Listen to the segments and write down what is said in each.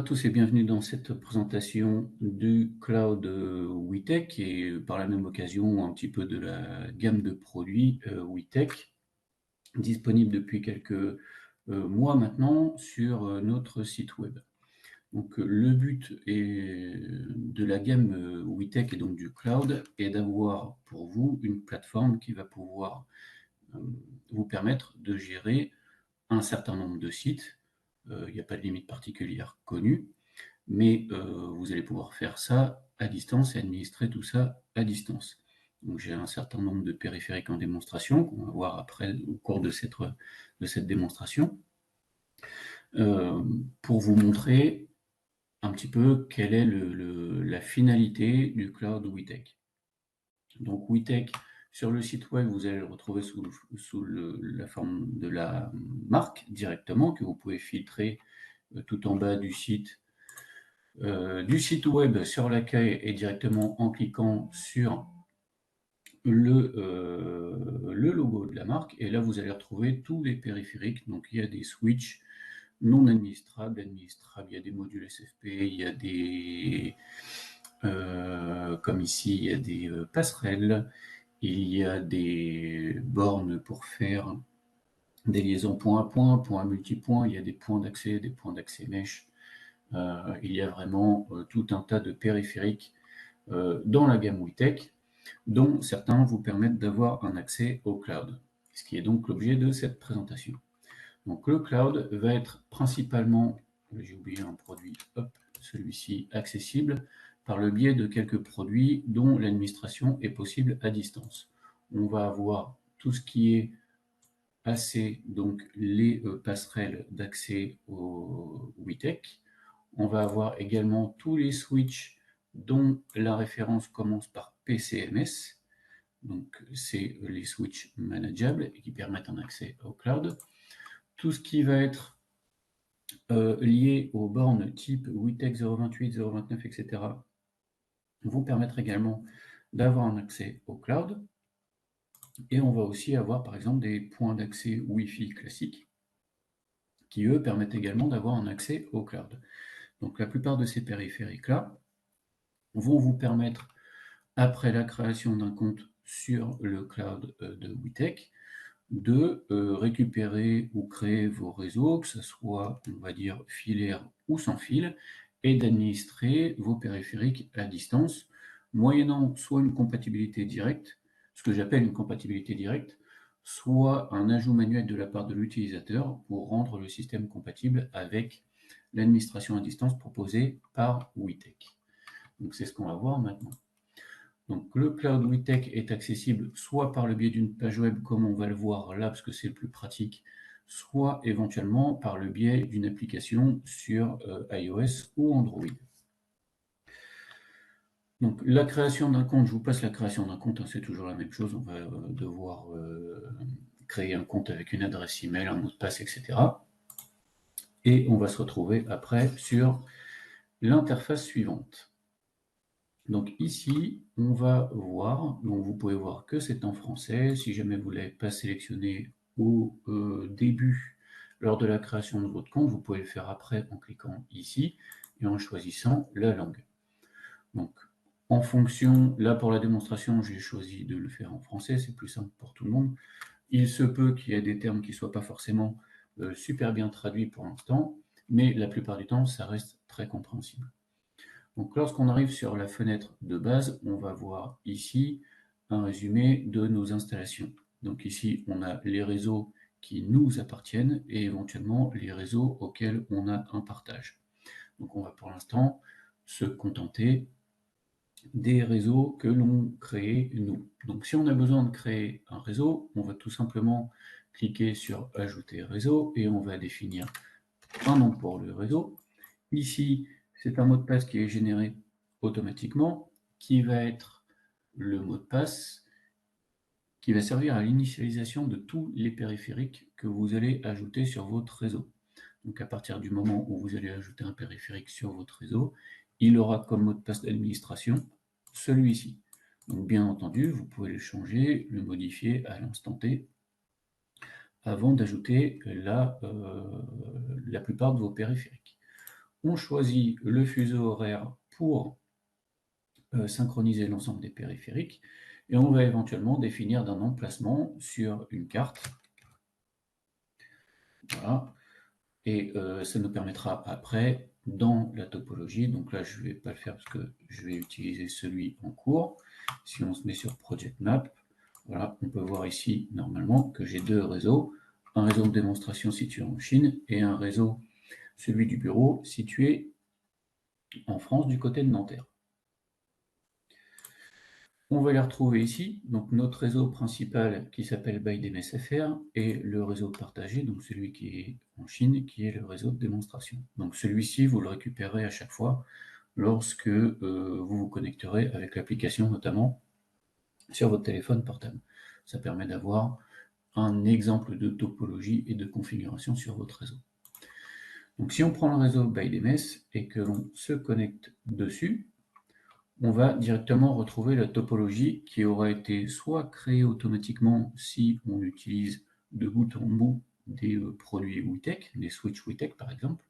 tous et bienvenue dans cette présentation du cloud WeTech et par la même occasion un petit peu de la gamme de produits WeTech disponible depuis quelques mois maintenant sur notre site web. Donc le but de la gamme WeTech et donc du cloud est d'avoir pour vous une plateforme qui va pouvoir euh, vous permettre de gérer un certain nombre de sites. Il n'y a pas de limite particulière connue, mais vous allez pouvoir faire ça à distance et administrer tout ça à distance. Donc j'ai un certain nombre de périphériques en démonstration qu'on va voir après au cours de cette démonstration, pour vous montrer un petit peu quelle est la finalité du cloud WeTech. Donc WeTech, sur le site web, vous allez le retrouver sous la forme de la marque directement, que vous pouvez filtrer tout en bas du site web sur l'accueil et directement en cliquant sur le logo de la marque. Et là, vous allez retrouver tous les périphériques. Donc, il y a des switches non administrables, administrables, il y a des modules SFP, il y a des, comme ici, il y a des passerelles, il y a des bornes pour faire des liaisons point à point, point à multipoint, il y a des points d'accès mèche. Il y a vraiment tout un tas de périphériques dans la gamme WeTech, dont certains vous permettent d'avoir un accès au cloud, ce qui est donc l'objet de cette présentation. Donc le cloud va être principalement, j'ai oublié un produit, hop, celui-ci, accessible par le biais de quelques produits dont l'administration est possible à distance. On va avoir tout ce qui est AC, donc les passerelles d'accès au WeTech. On va avoir également tous les switches dont la référence commence par PCMS. Donc, c'est les switches manageables et qui permettent un accès au cloud. Tout ce qui va être lié aux bornes type WeTech 028, 029, etc. vous permettre également d'avoir un accès au cloud. Et on va aussi avoir, par exemple, des points d'accès Wi-Fi classiques qui, eux, permettent également d'avoir un accès au cloud. Donc, la plupart de ces périphériques-là vont vous permettre, après la création d'un compte sur le cloud de WeTech, de récupérer ou créer vos réseaux, que ce soit, on va dire, filaire ou sans fil, et d'administrer vos périphériques à distance, moyennant soit une compatibilité directe, ce que j'appelle une compatibilité directe, soit un ajout manuel de la part de l'utilisateur pour rendre le système compatible avec l'administration à distance proposée par WeTech. Donc c'est ce qu'on va voir maintenant. Donc le cloud WeTech est accessible soit par le biais d'une page web comme on va le voir là parce que c'est le plus pratique, soit éventuellement par le biais d'une application sur iOS ou Android. Donc la création d'un compte, je vous passe la création d'un compte, hein, c'est toujours la même chose, on va devoir créer un compte avec une adresse email, un mot de passe, etc. Et on va se retrouver après sur l'interface suivante. Donc ici, on va voir, donc vous pouvez voir que c'est en français. Si jamais vous ne l'avez pas sélectionné au début, lors de la création de votre compte, vous pouvez le faire après en cliquant ici et en choisissant la langue. Donc en fonction, là pour la démonstration, j'ai choisi de le faire en français, c'est plus simple pour tout le monde. Il se peut qu'il y ait des termes qui ne soient pas forcément super bien traduits pour l'instant, mais la plupart du temps, ça reste très compréhensible. Donc lorsqu'on arrive sur la fenêtre de base, on va voir ici un résumé de nos installations. Donc ici, on a les réseaux qui nous appartiennent et éventuellement les réseaux auxquels on a un partage. Donc on va pour l'instant se contenter des réseaux que l'on crée nous. Donc si on a besoin de créer un réseau, on va tout simplement cliquer sur Ajouter réseau et on va définir un nom pour le réseau. Ici, c'est un mot de passe qui est généré automatiquement, qui va être le mot de passe qui va servir à l'initialisation de tous les périphériques que vous allez ajouter sur votre réseau. Donc à partir du moment où vous allez ajouter un périphérique sur votre réseau, il aura comme mot de passe d'administration celui-ci. Donc bien entendu, vous pouvez le changer, le modifier à l'instant T avant d'ajouter la plupart de vos périphériques. On choisit le fuseau horaire pour synchroniser l'ensemble des périphériques et on va éventuellement définir d'un emplacement sur une carte. Voilà. Et ça nous permettra après, dans la topologie, donc là je ne vais pas le faire parce que je vais utiliser celui en cours. Si on se met sur Project Map, voilà, on peut voir ici normalement que j'ai deux réseaux, un réseau de démonstration situé en Chine et un réseau, celui du bureau, situé en France du côté de Nanterre. On va les retrouver ici, donc notre réseau principal qui s'appelle ByDMSFR et le réseau partagé, donc celui qui est en Chine, qui est le réseau de démonstration. Donc celui-ci, vous le récupérez à chaque fois lorsque vous vous connecterez avec l'application notamment sur votre téléphone portable. Ça permet d'avoir un exemple de topologie et de configuration sur votre réseau. Donc si on prend le réseau ByDMS et que l'on se connecte dessus, on va directement retrouver la topologie qui aura été soit créée automatiquement si on utilise de bout en bout des produits WITech, des switches WITech par exemple,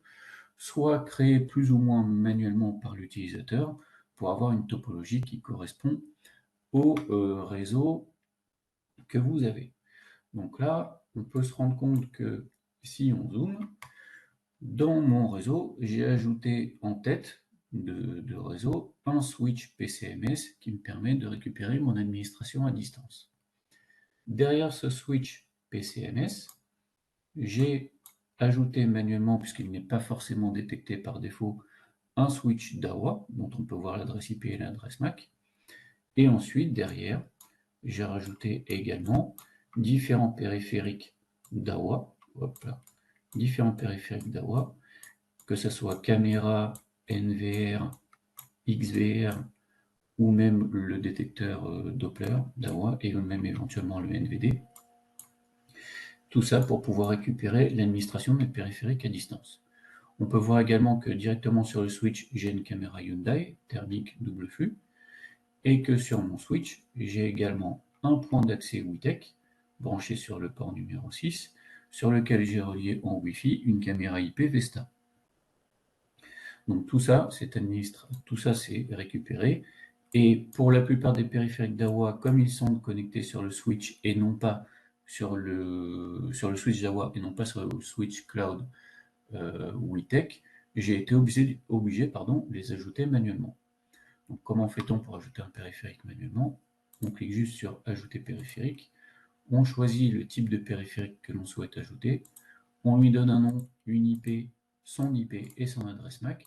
soit créée plus ou moins manuellement par l'utilisateur pour avoir une topologie qui correspond au réseau que vous avez. Donc là, on peut se rendre compte que si on zoome, dans mon réseau, j'ai ajouté en tête de réseau un switch PCMS qui me permet de récupérer mon administration à distance. Derrière ce switch PCMS, j'ai ajouté manuellement, puisqu'il n'est pas forcément détecté par défaut, un switch DAWA, dont on peut voir l'adresse IP et l'adresse MAC. Et ensuite, derrière, j'ai rajouté également différents périphériques DAWA, que ce soit caméra, NVR, XVR ou même le détecteur Doppler DAWA et même éventuellement le NVD. Tout ça pour pouvoir récupérer l'administration de mes périphériques à distance. On peut voir également que directement sur le switch, j'ai une caméra Hyundai thermique double flux et que sur mon switch, j'ai également un point d'accès WITech branché sur le port numéro 6 sur lequel j'ai relié en Wi-Fi une caméra IP Vesta. Donc tout ça, c'est récupéré. Et pour la plupart des périphériques DAWA, comme ils sont connectés sur le switch et non pas sur le switch DAWA et non pas sur le switch cloud WITech, j'ai été obligé de les ajouter manuellement. Donc comment fait-on pour ajouter un périphérique manuellement? On clique juste sur Ajouter périphérique, on choisit le type de périphérique que l'on souhaite ajouter, on lui donne un nom, une IP, son IP et son adresse MAC,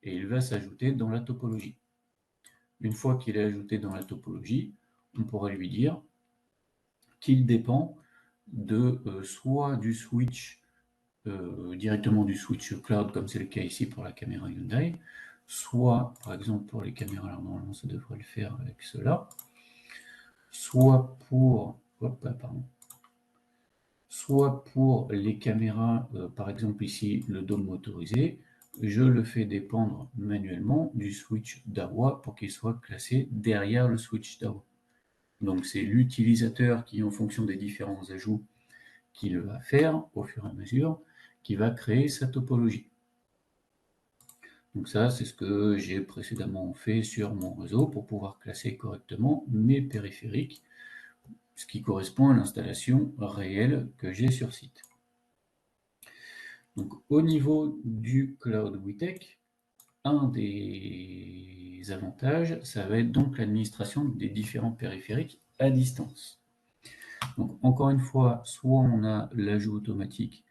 et il va s'ajouter dans la topologie. Une fois qu'il est ajouté dans la topologie, on pourra lui dire qu'il dépend de soit du switch, directement du switch cloud, comme c'est le cas ici pour la caméra Hyundai, soit, par exemple, pour les caméras, alors normalement ça devrait le faire avec cela, soit pour, soit pour les caméras, par exemple ici le dôme motorisé, je le fais dépendre manuellement du switch DAWA pour qu'il soit classé derrière le switch DAWA. Donc c'est l'utilisateur qui, en fonction des différents ajouts qu'il va faire au fur et à mesure, qui va créer sa topologie. Donc ça, c'est ce que j'ai précédemment fait sur mon réseau pour pouvoir classer correctement mes périphériques, ce qui correspond à l'installation réelle que j'ai sur site. Donc au niveau du Cloud WITech, un des avantages, ça va être donc l'administration des différents périphériques à distance. Donc encore une fois, soit on a l'ajout automatique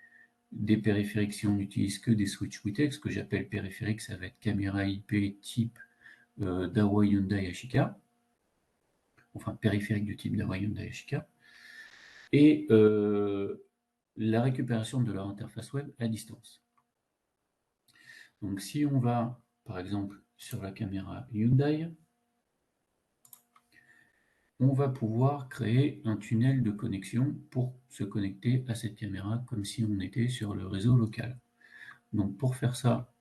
des périphériques si on n'utilise que des switch WITech, ce que j'appelle périphérique, ça va être caméra IP type DAWA Hyundai Ashika, enfin périphérique du type DAWA Hyundai Ashika, et la récupération de leur interface web à distance. Donc si on va par exemple sur la caméra Hyundai, on va pouvoir créer un tunnel de connexion pour se connecter à cette caméra comme si on était sur le réseau local. Donc pour faire ça,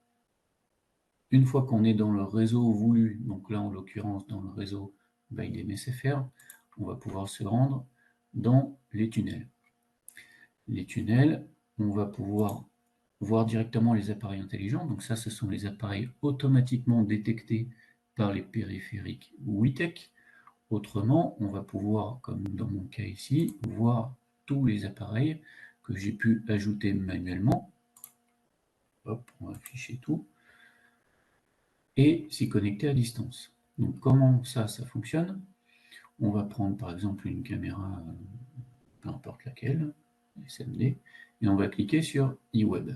une fois qu'on est dans le réseau voulu, donc là en l'occurrence dans le réseau ByDMSFR, on va pouvoir se rendre dans les tunnels. Les tunnels, on va pouvoir voir directement les appareils intelligents. Donc ça, ce sont les appareils automatiquement détectés par les périphériques WITech. Autrement, on va pouvoir, comme dans mon cas ici, voir tous les appareils que j'ai pu ajouter manuellement. Hop, on va afficher tout. Et s'y connecter à distance. Donc comment ça fonctionne? On va prendre par exemple une caméra, peu importe laquelle, SMD, et on va cliquer sur eWeb.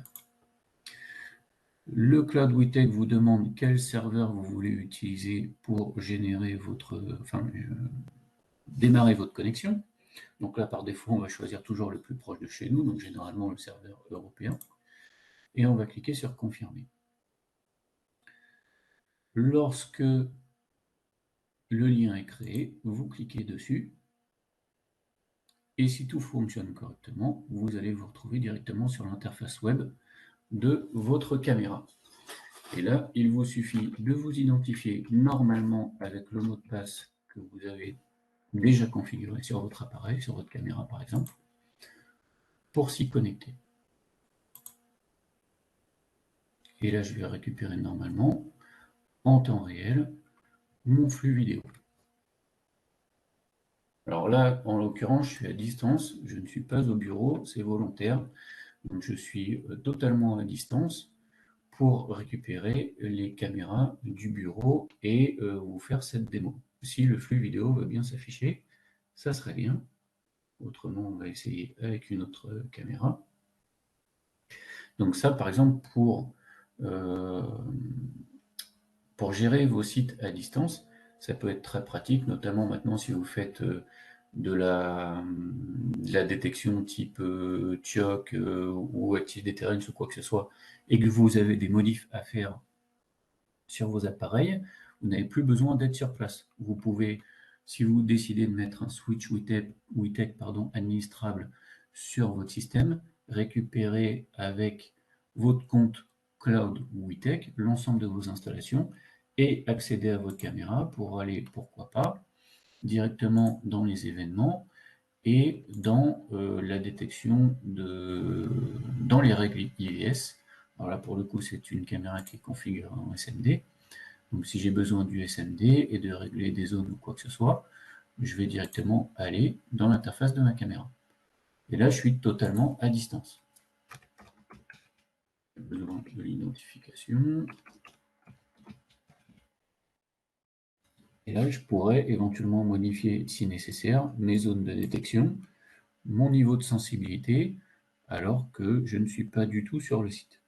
Le Cloud WITech vous demande quel serveur vous voulez utiliser pour générer démarrer votre connexion. Donc là, par défaut, on va choisir toujours le plus proche de chez nous, donc généralement le serveur européen. Et on va cliquer sur confirmer. Lorsque le lien est créé, vous cliquez dessus. Et si tout fonctionne correctement, vous allez vous retrouver directement sur l'interface web de votre caméra. Et là, il vous suffit de vous identifier normalement avec le mot de passe que vous avez déjà configuré sur votre appareil, sur votre caméra par exemple, pour s'y connecter. Et là, je vais récupérer normalement, en temps réel, mon flux vidéo. Alors là, en l'occurrence, je suis à distance, je ne suis pas au bureau, c'est volontaire. Donc je suis totalement à distance pour récupérer les caméras du bureau et vous faire cette démo. Si le flux vidéo va bien s'afficher, ça serait bien. Autrement, on va essayer avec une autre caméra. Donc ça, par exemple, pour gérer vos sites à distance, ça peut être très pratique, notamment maintenant si vous faites de la détection type TIOC ou Active Deterrence ou quoi que ce soit, et que vous avez des modifs à faire sur vos appareils, vous n'avez plus besoin d'être sur place. Vous pouvez, si vous décidez de mettre un switch WITech administrable sur votre système, récupérer avec votre compte Cloud WITech l'ensemble de vos installations et accéder à votre caméra pour aller, pourquoi pas, directement dans les événements et dans la détection dans les règles IVS. Alors là, pour le coup, c'est une caméra qui est configurée en SMD. Donc si j'ai besoin du SMD et de régler des zones ou quoi que ce soit, je vais directement aller dans l'interface de ma caméra. Et là, je suis totalement à distance. J'ai besoin de l'identification. Et là, je pourrais éventuellement modifier, si nécessaire, mes zones de détection, mon niveau de sensibilité, alors que je ne suis pas du tout sur le site.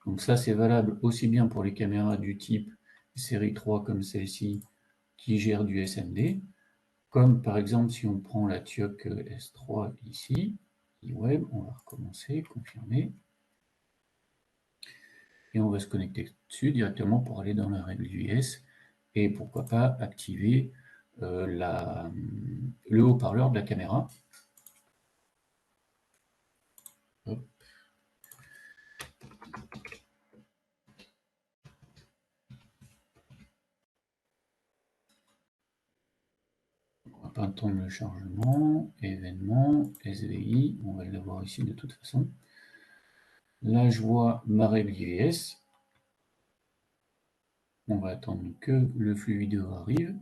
Donc ça, c'est valable aussi bien pour les caméras du type série 3 comme celle-ci, qui gèrent du SMD, comme par exemple si on prend la TIOC S3 ici, eWeb, on va recommencer, confirmer, et on va se connecter dessus directement pour aller dans la règle US, et pourquoi pas activer le haut-parleur de la caméra. Hop. On va pas attendre le chargement, événement, SVI, on va l'avoir ici de toute façon. Là, je vois ma règle IVS. On va attendre que le flux vidéo arrive.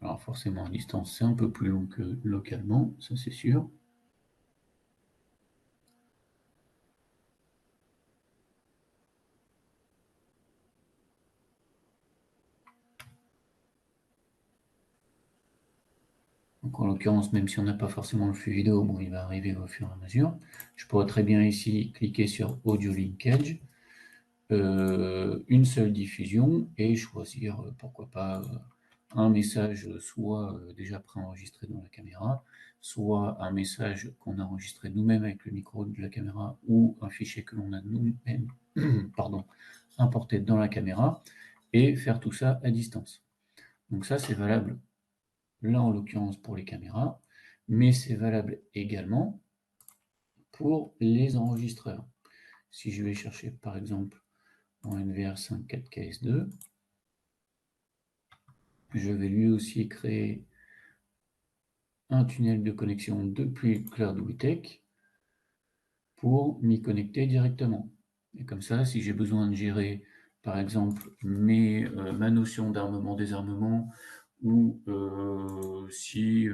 Alors forcément à distance, c'est un peu plus long que localement, ça c'est sûr. Donc en l'occurrence, même si on n'a pas forcément le flux vidéo, bon, il va arriver au fur et à mesure. Je pourrais très bien ici cliquer sur Audio Linkage, une seule diffusion, et choisir, pourquoi pas, un message soit déjà préenregistré dans la caméra, soit un message qu'on a enregistré nous-mêmes avec le micro de la caméra, ou un fichier que l'on a nous-mêmes importé dans la caméra, et faire tout ça à distance. Donc ça, c'est valable là en l'occurrence pour les caméras, mais c'est valable également pour les enregistreurs. Si je vais chercher par exemple en NVR54KS2, je vais lui aussi créer un tunnel de connexion depuis Cloud WeTech pour m'y connecter directement. Et comme ça, si j'ai besoin de gérer, par exemple, ma notion d'armement-désarmement, ou si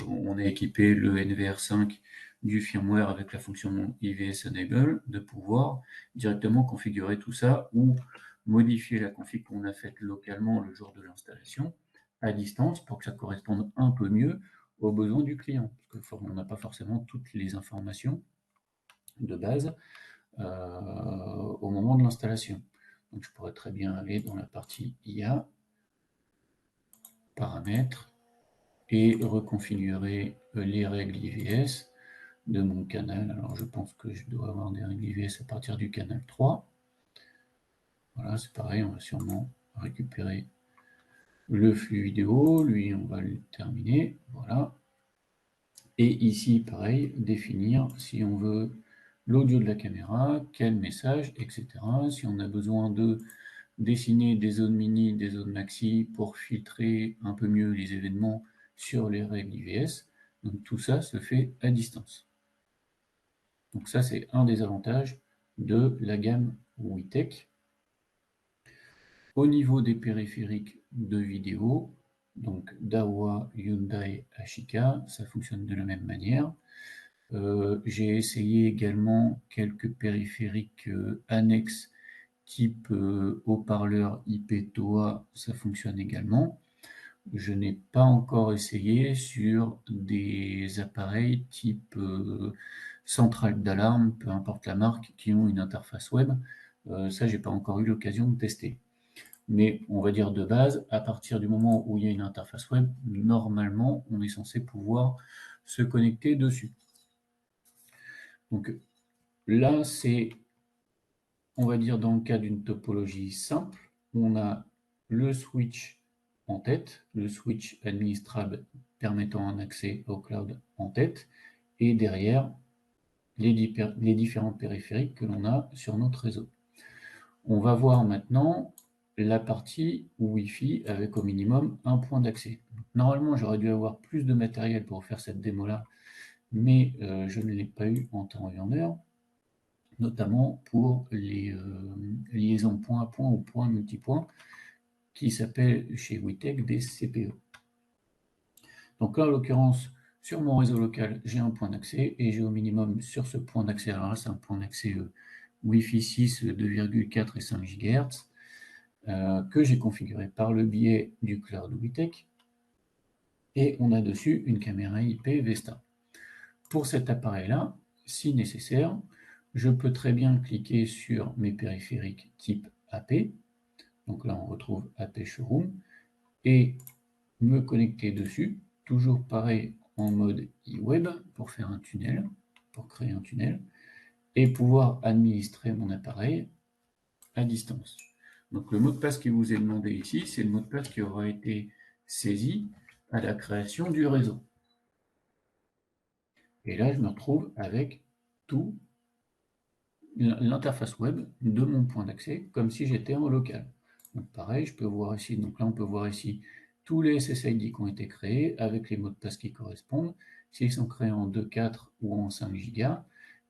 on est équipé le NVR5 du firmware avec la fonction IVS Enable, de pouvoir directement configurer tout ça ou modifier la config qu'on a faite localement le jour de l'installation à distance pour que ça corresponde un peu mieux aux besoins du client. Parce qu'on n'a pas forcément toutes les informations de base au moment de l'installation. Donc je pourrais très bien aller dans la partie IA, paramètres, et reconfigurer les règles IVS de mon canal. Alors je pense que je dois avoir des règles IVS à partir du canal 3. Voilà, c'est pareil, on va sûrement récupérer le flux vidéo, lui on va le terminer, voilà. Et ici, pareil, définir si on veut l'audio de la caméra, quel message, etc. Si on a besoin de dessiner des zones mini, des zones maxi pour filtrer un peu mieux les événements sur les règles IVS. Donc tout ça se fait à distance. Donc ça, c'est un des avantages de la gamme WeTech. Au niveau des périphériques de vidéo, donc Dahua, Hyundai, Ashika, ça fonctionne de la même manière. J'ai essayé également quelques périphériques annexes type haut-parleur IP TOA, ça fonctionne également. Je n'ai pas encore essayé sur des appareils type centrale d'alarme, peu importe la marque, qui ont une interface web. Ça, j'ai pas encore eu l'occasion de tester. Mais on va dire de base, à partir du moment où il y a une interface web, normalement, on est censé pouvoir se connecter dessus. Donc là, c'est, on va dire, dans le cas d'une topologie simple, on a le switch en tête, le switch administrable permettant un accès au cloud en tête, et derrière, les différents périphériques que l'on a sur notre réseau. On va voir maintenant la partie Wi-Fi avec au minimum un point d'accès. Normalement, j'aurais dû avoir plus de matériel pour faire cette démo-là, mais je ne l'ai pas eu en temps et en heure, notamment pour les liaisons point à point ou point multipoint, qui s'appellent chez WeTech des CPE. Donc là, en l'occurrence, sur mon réseau local, j'ai un point d'accès, et j'ai au minimum sur ce point d'accès, alors là, c'est un point d'accès Wi-Fi 6, 2,4 et 5 GHz, que j'ai configuré par le biais du cloud WeTech, et on a dessus une caméra IP Vesta. Pour cet appareil-là, si nécessaire, je peux très bien cliquer sur mes périphériques type AP, donc là on retrouve AP Showroom, et me connecter dessus, toujours pareil en mode e-web pour faire un tunnel, pour créer un tunnel, et pouvoir administrer mon appareil à distance. Donc le mot de passe qui vous est demandé ici, c'est le mot de passe qui aura été saisi à la création du réseau. Et là, je me retrouve avec tout l'interface web de mon point d'accès, comme si j'étais en local. Donc pareil, je peux voir ici, donc là on peut voir ici tous les SSID qui ont été créés avec les mots de passe qui correspondent, s'ils sont créés en 2.4 ou en 5 Go,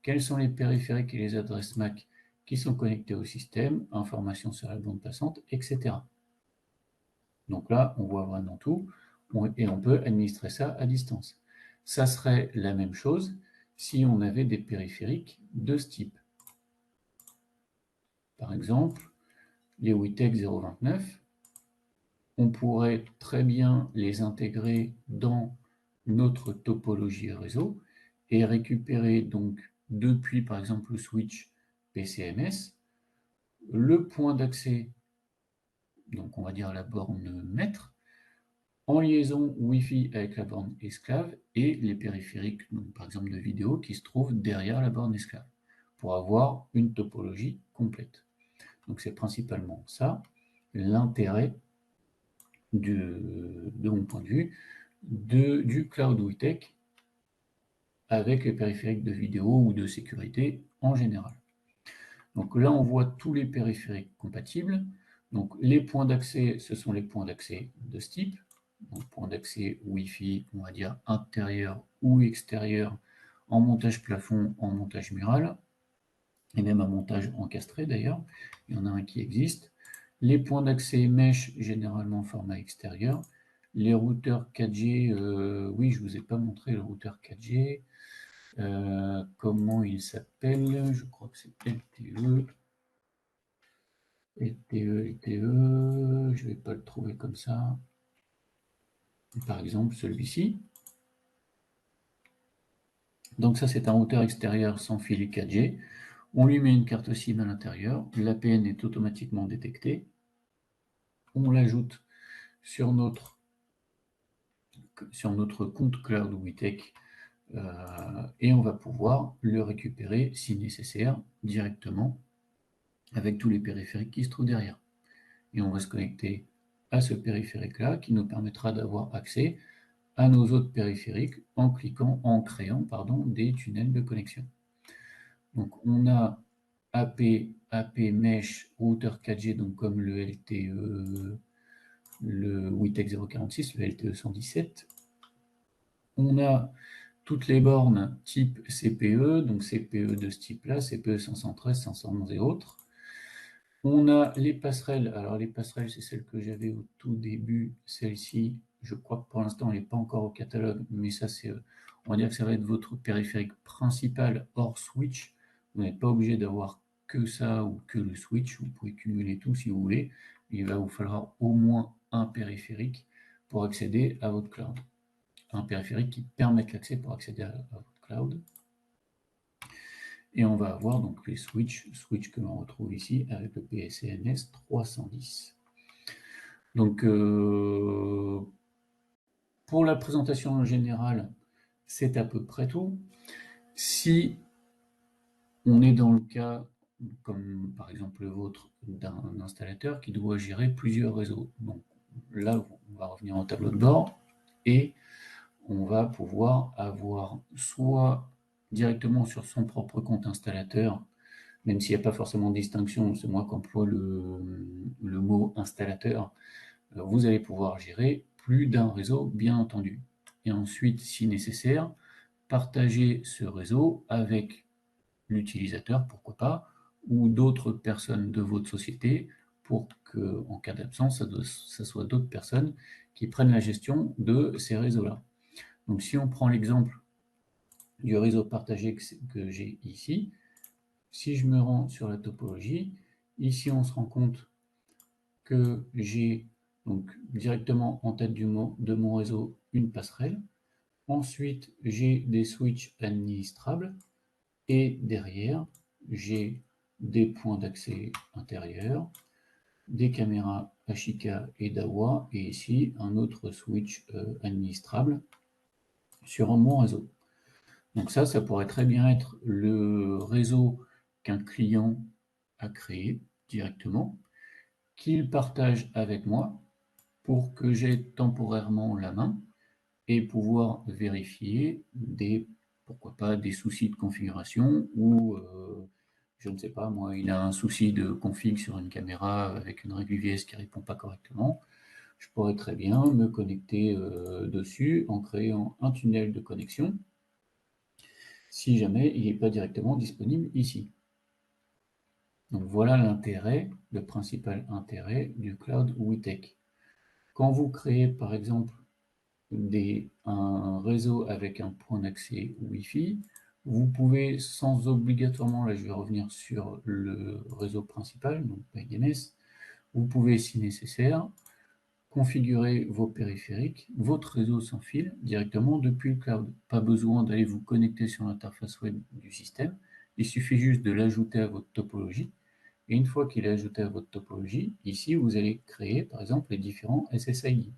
quels sont les périphériques et les adresses MAC qui sont connectés au système, informations sur la bande passante, etc. Donc là, on voit vraiment tout, et on peut administrer ça à distance. Ça serait la même chose si on avait des périphériques de ce type. Par exemple, les WeTech 029, on pourrait très bien les intégrer dans notre topologie réseau et récupérer donc depuis par exemple le switch PCMS le point d'accès, donc on va dire la borne maître, en liaison Wi-Fi avec la borne esclave et les périphériques, donc par exemple de vidéo, qui se trouvent derrière la borne esclave, pour avoir une topologie complète. Donc c'est principalement ça l'intérêt de mon point de vue du cloud WeTech avec les périphériques de vidéo ou de sécurité en général. Donc là on voit tous les périphériques compatibles. Donc, les points d'accès, ce sont les points d'accès de ce type. Donc, point d'accès Wi-Fi, on va dire intérieur ou extérieur, en montage plafond, en montage mural, et même un montage encastré d'ailleurs. Il y en a un qui existe. Les points d'accès mesh, généralement format extérieur. Les routeurs 4G, oui, je ne vous ai pas montré le routeur 4G. Comment il s'appelle? Je crois que c'est LTE. LTE, je ne vais pas le trouver comme ça. Par exemple, celui-ci. Donc ça, c'est un routeur extérieur sans fil 4G. On lui met une carte SIM à l'intérieur. L'APN est automatiquement détecté. On l'ajoute sur notre compte Cloud WeTech et on va pouvoir le récupérer, si nécessaire, directement avec tous les périphériques qui se trouvent derrière. Et on va se connecter à ce périphérique-là qui nous permettra d'avoir accès à nos autres périphériques en créant des tunnels de connexion. Donc on a AP Mesh, routeur 4G, donc comme le LTE, le WeTech 046, le LTE 117. On a toutes les bornes type CPE, donc CPE de ce type-là, CPE 513, 511 et autres. On a les passerelles. Alors les passerelles, c'est celle que j'avais au tout début. Celle-ci, je crois que pour l'instant, elle n'est pas encore au catalogue, mais ça, on va dire que ça va être votre périphérique principal hors switch. Vous n'êtes pas obligé d'avoir que ça ou que le switch. Vous pouvez cumuler tout si vous voulez. Il va vous falloir au moins un périphérique pour accéder à votre cloud. Un périphérique qui permette l'accès pour accéder à votre cloud. Et on va avoir donc les switch que l'on retrouve ici avec le PSNS 310. Donc, pour la présentation générale, c'est à peu près tout. Si on est dans le cas, comme par exemple le vôtre, d'un installateur qui doit gérer plusieurs réseaux, donc là, on va revenir au tableau de bord et on va pouvoir avoir soit directement sur son propre compte installateur, même s'il n'y a pas forcément de distinction, c'est moi qui emploie le mot installateur, vous allez pouvoir gérer plus d'un réseau, bien entendu. Et ensuite, si nécessaire, partager ce réseau avec l'utilisateur, pourquoi pas, ou d'autres personnes de votre société, pour que, en cas d'absence, ça soit d'autres personnes qui prennent la gestion de ces réseaux-là. Donc si on prend l'exemple du réseau partagé que j'ai ici, si je me rends sur la topologie, ici on se rend compte que j'ai donc directement en tête de mon réseau une passerelle. Ensuite, j'ai des switches administrables et derrière, j'ai des points d'accès intérieurs, des caméras Ashika et Dahua et ici un autre switch administrable sur mon réseau. Donc ça pourrait très bien être le réseau qu'un client a créé directement, qu'il partage avec moi pour que j'aie temporairement la main et pouvoir vérifier pourquoi pas, des soucis de configuration ou, je ne sais pas, moi, il a un souci de config sur une caméra avec une règle UVS qui ne répond pas correctement. Je pourrais très bien me connecter dessus en créant un tunnel de connexion si jamais il n'est pas directement disponible ici. Donc voilà l'intérêt, le principal intérêt du Cloud WeTech. Quand vous créez par exemple un réseau avec un point d'accès Wi-Fi, vous pouvez sans obligatoirement, là je vais revenir sur le réseau principal, donc PyDNS, vous pouvez si nécessaire configurer vos périphériques, votre réseau sans fil directement depuis le cloud. Pas besoin d'aller vous connecter sur l'interface web du système, il suffit juste de l'ajouter à votre topologie. Et une fois qu'il est ajouté à votre topologie, ici vous allez créer par exemple les différents SSID.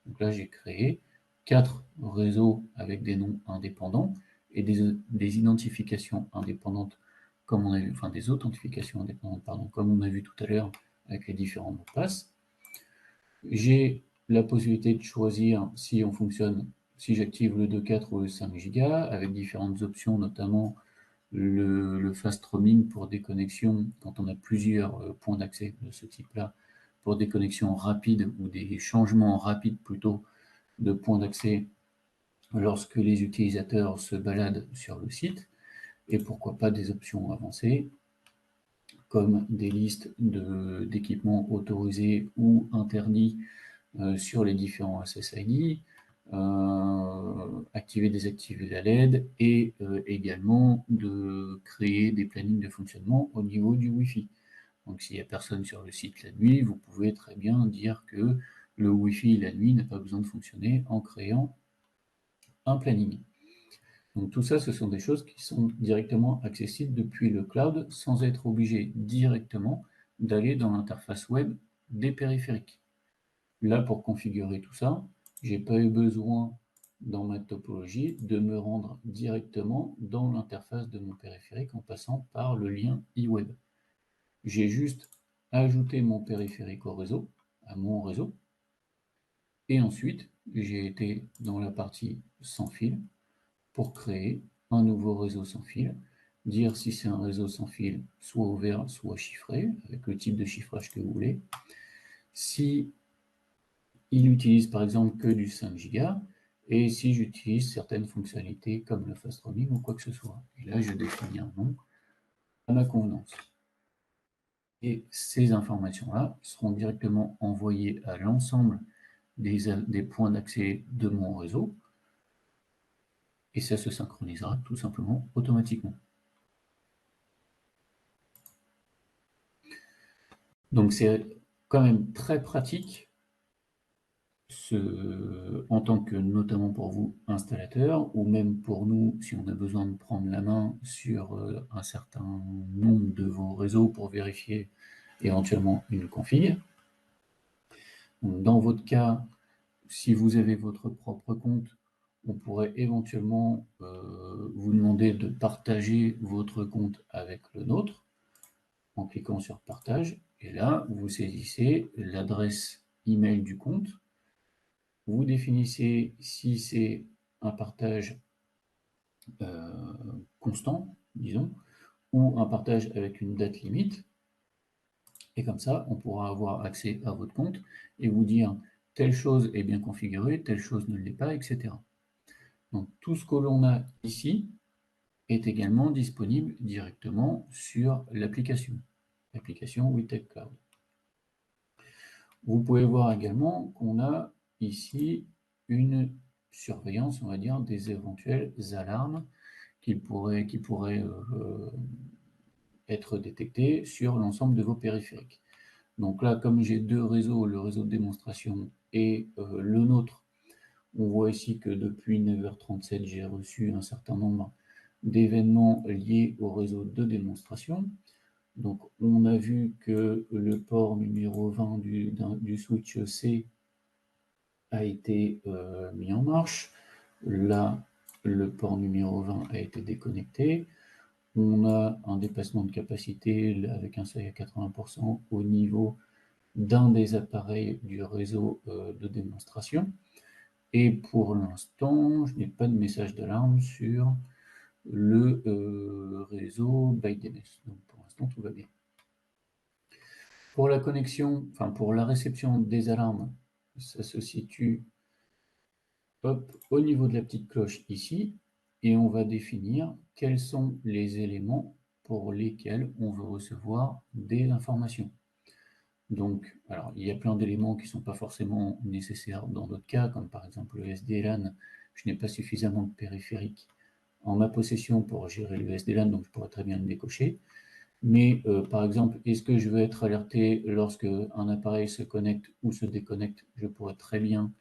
Donc là j'ai créé 4 réseaux avec des noms indépendants et des identifications indépendantes comme on a vu, enfin des authentifications indépendantes, pardon, comme on a vu tout à l'heure avec les différents mots de passe. J'ai la possibilité de choisir si on fonctionne, si j'active le 2.4 ou le 5 Go, avec différentes options, notamment le fast roaming pour des connexions quand on a plusieurs points d'accès de ce type-là, pour des connexions rapides ou des changements rapides plutôt de points d'accès lorsque les utilisateurs se baladent sur le site, et pourquoi pas des options avancées comme des listes d'équipements autorisés ou interdits sur les différents SSID, activer, désactiver la LED et également de créer des plannings de fonctionnement au niveau du Wi-Fi. Donc s'il n'y a personne sur le site la nuit, vous pouvez très bien dire que le Wi-Fi la nuit n'a pas besoin de fonctionner en créant un planning. Donc tout ça, ce sont des choses qui sont directement accessibles depuis le cloud sans être obligé directement d'aller dans l'interface web des périphériques. Là, pour configurer tout ça, j'ai pas eu besoin dans ma topologie de me rendre directement dans l'interface de mon périphérique en passant par le lien eWeb. J'ai juste ajouté mon périphérique au réseau, à mon réseau, et ensuite j'ai été dans la partie sans fil pour créer un nouveau réseau sans fil, dire si c'est un réseau sans fil soit ouvert, soit chiffré, avec le type de chiffrage que vous voulez. Si il utilise par exemple que du 5 Go, et si j'utilise certaines fonctionnalités comme le fast roaming ou quoi que ce soit. Et là, je définis un nom à ma convenance. Et ces informations-là seront directement envoyées à l'ensemble des points d'accès de mon réseau, et ça se synchronisera tout simplement automatiquement. Donc c'est quand même très pratique en tant que, notamment pour vous, installateur, ou même pour nous, si on a besoin de prendre la main sur un certain nombre de vos réseaux pour vérifier éventuellement une config. Donc, dans votre cas, si vous avez votre propre compte, on pourrait éventuellement vous demander de partager votre compte avec le nôtre en cliquant sur partage, et là, vous saisissez l'adresse email du compte. Vous définissez si c'est un partage constant, disons, ou un partage avec une date limite. Et comme ça, on pourra avoir accès à votre compte et vous dire telle chose est bien configurée, telle chose ne l'est pas, etc. Donc tout ce que l'on a ici est également disponible directement sur l'application WeTech Cloud. Vous pouvez voir également qu'on a ici une surveillance, on va dire, des éventuelles alarmes qui pourraient être détectées sur l'ensemble de vos périphériques. Donc là, comme j'ai deux réseaux, le réseau de démonstration et le nôtre, on voit ici que depuis 9h37, j'ai reçu un certain nombre d'événements liés au réseau de démonstration. Donc on a vu que le port numéro 20 du switch C a été mis en marche. Là, le port numéro 20 a été déconnecté. On a un dépassement de capacité avec un seuil à 80% au niveau d'un des appareils du réseau de démonstration. Et pour l'instant, je n'ai pas de message d'alarme sur le réseau ByteDNS. Donc pour l'instant, tout va bien. Pour la connexion, enfin pour la réception des alarmes, ça se situe au niveau de la petite cloche ici, et on va définir quels sont les éléments pour lesquels on veut recevoir des informations. Donc, alors, il y a plein d'éléments qui ne sont pas forcément nécessaires dans d'autres cas, comme par exemple le SD-LAN. Je n'ai pas suffisamment de périphériques en ma possession pour gérer le SD-LAN, donc je pourrais très bien le décocher. Mais par exemple, est-ce que je veux être alerté lorsque un appareil se connecte ou se déconnecte? Je pourrais très bien,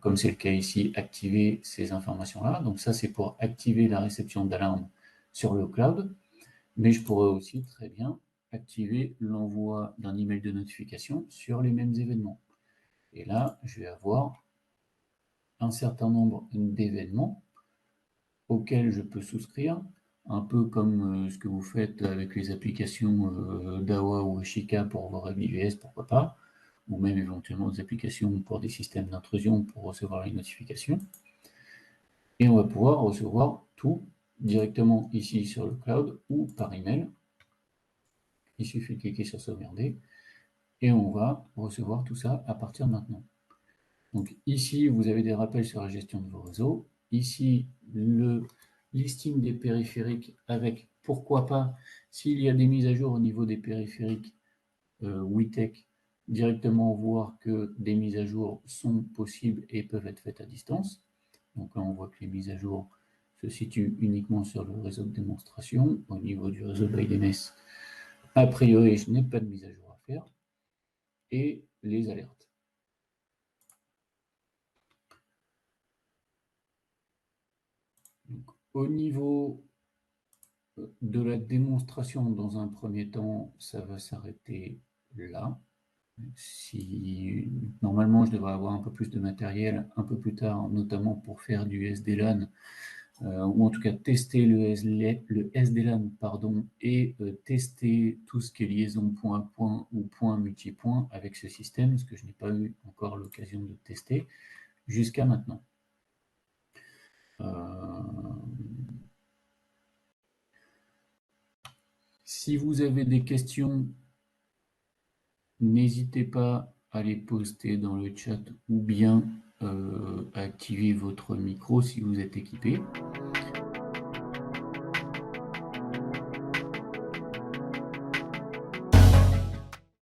comme c'est le cas ici, activer ces informations-là. Donc ça, c'est pour activer la réception d'alarme sur le cloud. Mais je pourrais aussi très bien activer l'envoi d'un email de notification sur les mêmes événements. Et là, je vais avoir un certain nombre d'événements auxquels je peux souscrire, un peu comme ce que vous faites avec les applications Dawa ou Ashika pour vos règles IVS, pourquoi pas, ou même éventuellement des applications pour des systèmes d'intrusion pour recevoir les notifications. Et on va pouvoir recevoir tout directement ici sur le cloud ou par email. Il suffit de cliquer sur sauvegarder et on va recevoir tout ça à partir de maintenant. Donc ici, vous avez des rappels sur la gestion de vos réseaux. Ici, le listing des périphériques avec, pourquoi pas, s'il y a des mises à jour au niveau des périphériques WeTech, directement voir que des mises à jour sont possibles et peuvent être faites à distance. Donc là, on voit que les mises à jour se situent uniquement sur le réseau de démonstration. Au niveau du réseau ByDNS, a priori, je n'ai pas de mise à jour à faire. Et les alertes. Donc, au niveau de la démonstration, dans un premier temps, ça va s'arrêter là. Si, normalement, je devrais avoir un peu plus de matériel un peu plus tard, notamment pour faire du SDLAN, ou en tout cas tester le SDLAN pardon, et tester tout ce qui est liaison point à point ou point multipoint avec ce système, ce que je n'ai pas eu encore l'occasion de tester jusqu'à maintenant. Si vous avez des questions, n'hésitez pas à les poster dans le chat ou bien à activer votre micro si vous êtes équipé.